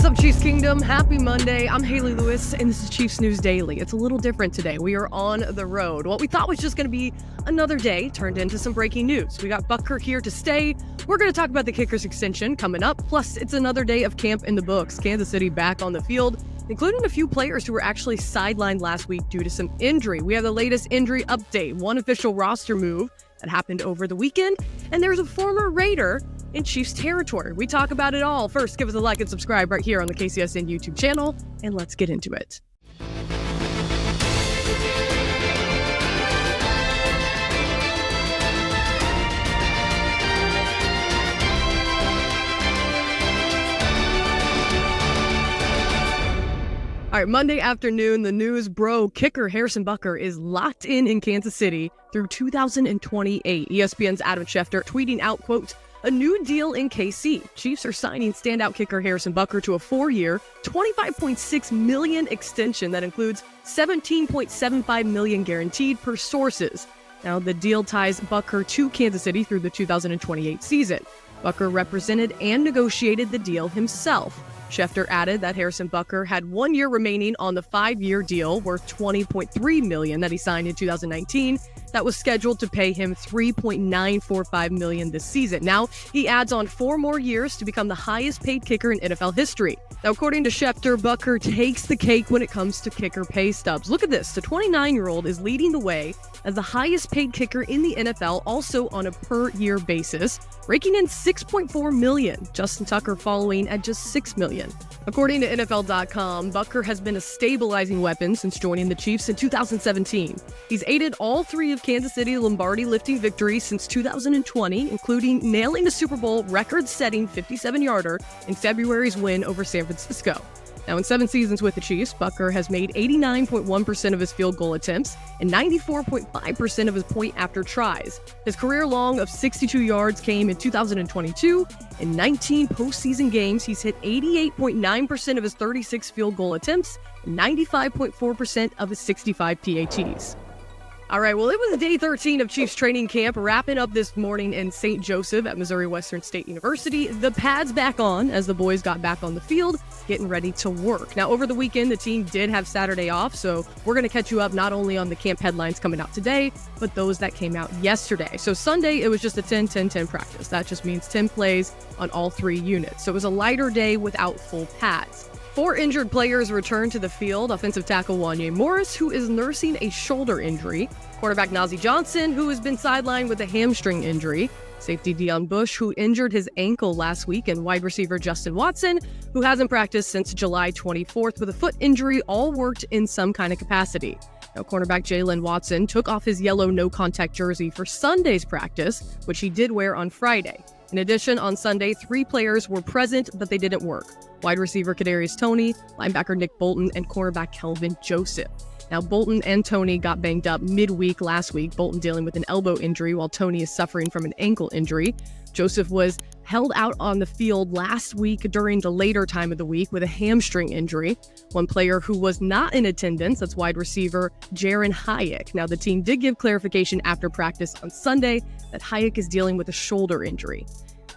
is up, Chiefs Kingdom? Happy Monday. I'm Hayley Lewis, and this is Chiefs News Daily. It's a little different today. We are on the road. What we thought was just going to be another day turned into some breaking news. We got Butker here to stay. We're going to talk about the kicker's extension coming up. Plus, it's another day of camp in the books. Kansas City back on the field, including a few players who were actually sidelined last week due to some injury. We have the latest injury update, one official roster move that happened over the weekend, and there's a former Raider in Chiefs territory. We talk about it all. First, give us a like and subscribe right here on the KCSN YouTube channel, and let's get into it. All right, Monday afternoon, the news broke. Kicker Harrison Butker is locked in Kansas City through 2028. ESPN's Adam Schefter tweeting out, quote, "A new deal in KC. Chiefs are signing standout kicker Harrison Butker to a 4-year, $25.6 million extension that includes $17.75 million guaranteed per sources." Now, the deal ties Butker to Kansas City through the 2028 season. Butker represented and negotiated the deal himself. Schefter added that Harrison Butker had 1 year remaining on the 5-year deal worth $20.3 million that he signed in 2019 that was scheduled to pay him $3.945 million this season. Now, he adds on 4 more years to become the highest paid kicker in NFL history. Now, according to Schefter, Butker takes the cake when it comes to kicker pay stubs. Look at this. The 29-year-old is leading the way as the highest paid kicker in the NFL, also on a per-year basis, raking in $6.4 million. Justin Tucker following at just $6 million. According to NFL.com, Butker has been a stabilizing weapon since joining the Chiefs in 2017. He's aided all 3 of Kansas City Lombardi lifting victories since 2020, including nailing the Super Bowl record-setting 57-yarder in February's win over San Francisco. Now, in 7 seasons with the Chiefs, Butker has made 89.1% of his field goal attempts and 94.5% of his point-after tries. His career long of 62 yards came in 2022. In 19 postseason games, he's hit 88.9% of his 36 field goal attempts and 95.4% of his 65 PATs. All right, well, it was day 13 of Chiefs training camp, wrapping up this morning in St. Joseph at Missouri Western State University. The pads back on as the boys got back on the field, getting ready to work. Now, over the weekend, the team did have Saturday off, so we're going to catch you up not only on the camp headlines coming out today, but those that came out yesterday. So Sunday, it was just a 10-10-10 practice. That just means 10 plays on all 3 units. So it was a lighter day without full pads. 4 injured players returned to the field. Offensive tackle Wanye Morris, who is nursing a shoulder injury. Quarterback Najee Johnson, who has been sidelined with a hamstring injury. Safety Deion Bush, who injured his ankle last week. And wide receiver Justin Watson, who hasn't practiced since July 24th with a foot injury, all worked in some kind of capacity. Now, cornerback Jalen Watson took off his yellow no-contact jersey for Sunday's practice, which he did wear on Friday. In addition, on Sunday, 3 players were present, but they didn't work. Wide receiver Kadarius Toney, linebacker Nick Bolton, and cornerback Kelvin Joseph. Now, Bolton and Toney got banged up midweek last week, Bolton dealing with an elbow injury while Toney is suffering from an ankle injury. Joseph was held out on the field last week during the later time of the week with a hamstring injury. One player who was not in attendance, that's wide receiver Jaron Hyatt. Now, the team did give clarification after practice on Sunday that Hyatt is dealing with a shoulder injury.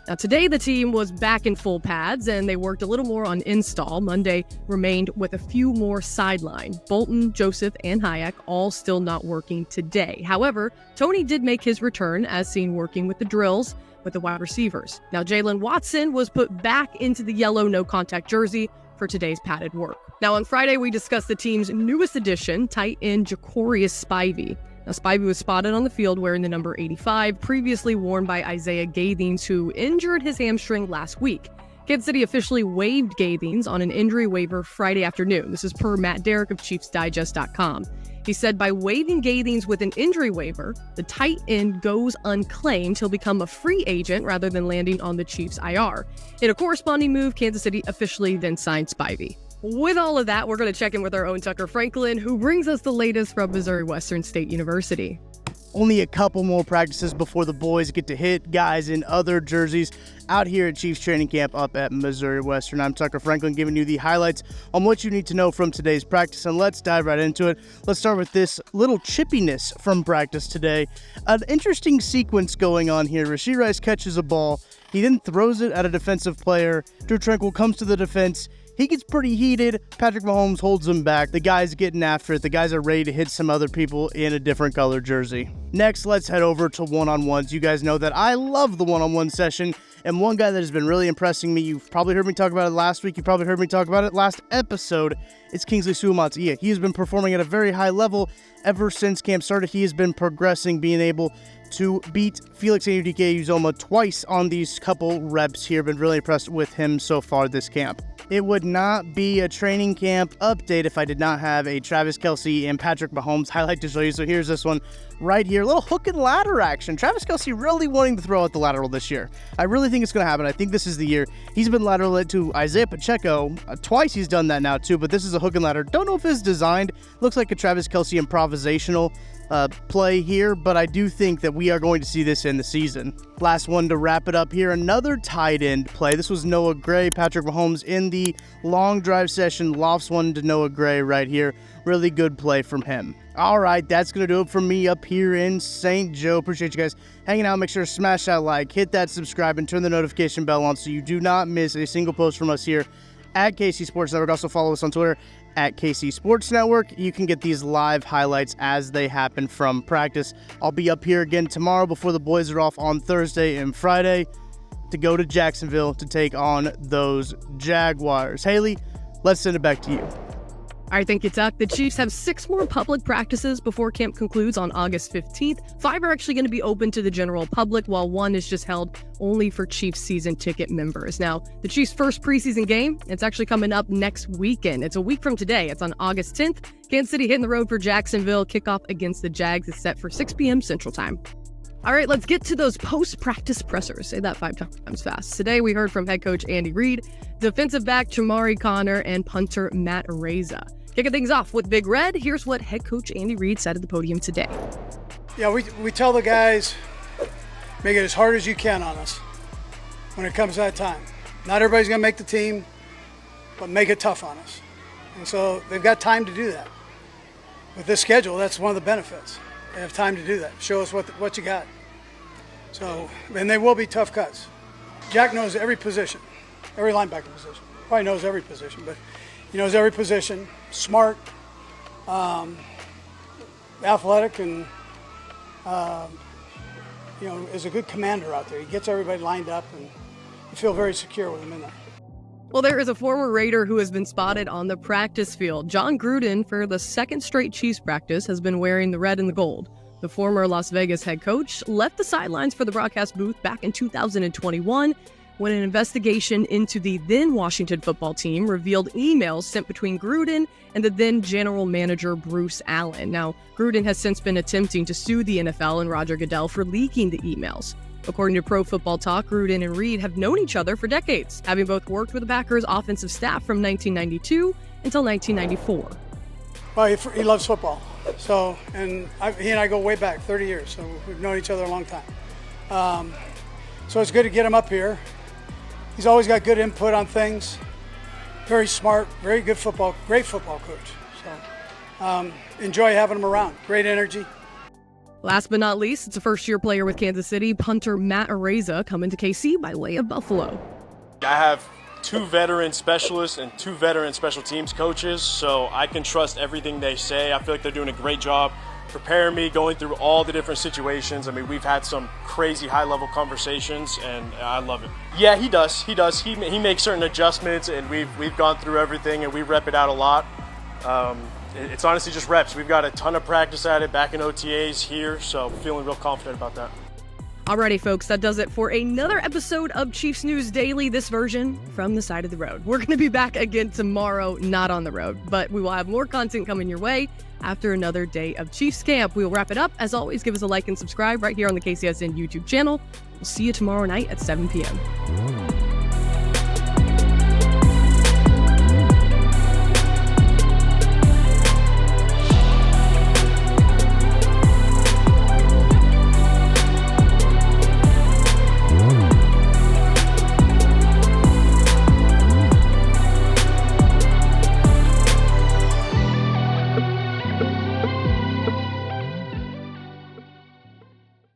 Now, today the team was back in full pads and they worked a little more on install. Monday remained with a few more sideline. Bolton, Joseph, and Hayek all still not working today. However, Toney did make his return as seen working with the drills with the wide receivers. Now, Jalen Watson was put back into the yellow no-contact jersey for today's padded work. Now, on Friday, we discussed the team's newest addition, tight end Jacorius Spivey. Now, Spivey was spotted on the field wearing the number 85, previously worn by Isaiah Gathings, who injured his hamstring last week. Kansas City officially waived Gathings on an injury waiver Friday afternoon. This is per Matt Derrick of ChiefsDigest.com. He said by waiving Gathings with an injury waiver, the tight end goes unclaimed. He'll become a free agent rather than landing on the Chiefs' IR. In a corresponding move, Kansas City officially then signed Spivey. With all of that, we're going to check in with our own Tucker Franklin, who brings us the latest from Missouri Western State University. Only a couple more practices before the boys get to hit guys in other jerseys out here at Chiefs training camp up at Missouri Western. I'm Tucker Franklin giving you the highlights on what you need to know from today's practice, and let's dive right into it. Let's start with this little chippiness from practice today. An interesting sequence going on here. Rashee Rice catches a ball. He then throws it at a defensive player. Drew Tranquill comes to the defense. he gets pretty heated. Patrick Mahomes holds him back. The guys getting after it. The guys are ready to hit some other people in a different color jersey. Next, let's head over to one-on-ones. You guys know that I love the one-on-one session. And one guy that has been really impressing me, you've probably heard me talk about it last week, you probably heard me talk about it last episode, it's Kingsley Suamataia. He has been performing at a very high level ever since camp started. He has been progressing, being able to beat Felix Anudike-Uzomah twice on these couple reps here. Been really impressed with him so far this camp. It would not be a training camp update if I did not have a Travis Kelce and Patrick Mahomes highlight to show you. So here's this one right here. A little hook and ladder action. Travis Kelce really wanting to throw out the lateral this year. I really think it's going to happen. I think this is the year. He's been lateral to Isaiah Pacheco. Twice he's done that now too, but this is a hook and ladder. Don't know if it's designed. Looks like a Travis Kelce improvisational play here, but I do think that we are going to see this in the season. Last one to wrap it up here, another tight end play. This was Noah Gray. Patrick Mahomes in the long drive session lofts one to Noah Gray right here. Really good play from him. All right, that's going to do it for me up here in St. Joe. Appreciate you guys hanging out. Make sure to smash that like, hit that subscribe, and turn the notification bell on so you do not miss a single post from us here at KC Sports Network. Also follow us on Twitter at KC Sports Network. You can get these live highlights as they happen from practice. I'll be up here again tomorrow before the boys are off on Thursday and Friday to go to Jacksonville to take on those Jaguars. Haley, let's send it back to you. All right, thank you, Tuck. The Chiefs have 6 more public practices before camp concludes on August 15th. 5 are actually going to be open to the general public, while 1 is just held only for Chiefs season ticket members. Now, the Chiefs' first preseason game, it's actually coming up next weekend. It's a week from today. It's on August 10th. Kansas City hitting the road for Jacksonville. Kickoff against the Jags is set for 6 p.m. Central Time. All right, let's get to those post-practice pressers. Say that 5 times fast. Today, we heard from head coach Andy Reid, defensive back Chamari Connor, and punter Matt Araiza. Kicking things off with Big Red, here's what head coach Andy Reid said at the podium today. Yeah, we tell the guys, make it as hard as you can on us when it comes to that time. Not everybody's going to make the team, but make it tough on us. And so they've got time to do that. With this schedule, that's one of the benefits. They have time to do that. Show us what you got. So, and they will be tough cuts. Jack knows every position, every linebacker position. Probably knows every position, but he knows every position. Smart, athletic, and is a good commander out there. He gets everybody lined up, and you feel very secure with him in there. Well, there is a former Raider who has been spotted on the practice field. Jon Gruden, for the 2nd straight Chiefs practice, has been wearing the red and the gold. The former Las Vegas head coach left the sidelines for the broadcast booth back in 2021 when an investigation into the then Washington football team revealed emails sent between Gruden and the then general manager Bruce Allen. Now, Gruden has since been attempting to sue the NFL and Roger Goodell for leaking the emails. According to Pro Football Talk, Gruden and Reid have known each other for decades, having both worked with the Packers offensive staff from 1992 until 1994. Well, he loves football. So, he and I go way back, 30 years, so we've known each other a long time. So it's good to get him up here. He's always got good input on things. Very smart, very good football, great football coach. So enjoy having him around. Great energy. Last but not least, it's a first-year player with Kansas City, punter Matt Araiza, coming to KC by way of Buffalo. I have 2 veteran specialists and 2 veteran special teams coaches, so I can trust everything they say. I feel like they're doing a great job preparing me, going through all the different situations. I mean, we've had some crazy high-level conversations, and I love it. Yeah, he does. He makes certain adjustments, and we've gone through everything, and we rep it out a lot. It's honestly just reps. We've got a ton of practice at it back in OTAs here, so feeling real confident about that. Alrighty, folks, that does it for another episode of Chiefs News Daily, this version from the side of the road. We're going to be back again tomorrow, not on the road, but we will have more content coming your way after another day of Chiefs camp. We will wrap it up. As always, give us a like and subscribe right here on the KCSN YouTube channel. We'll see you tomorrow night at 7 p.m.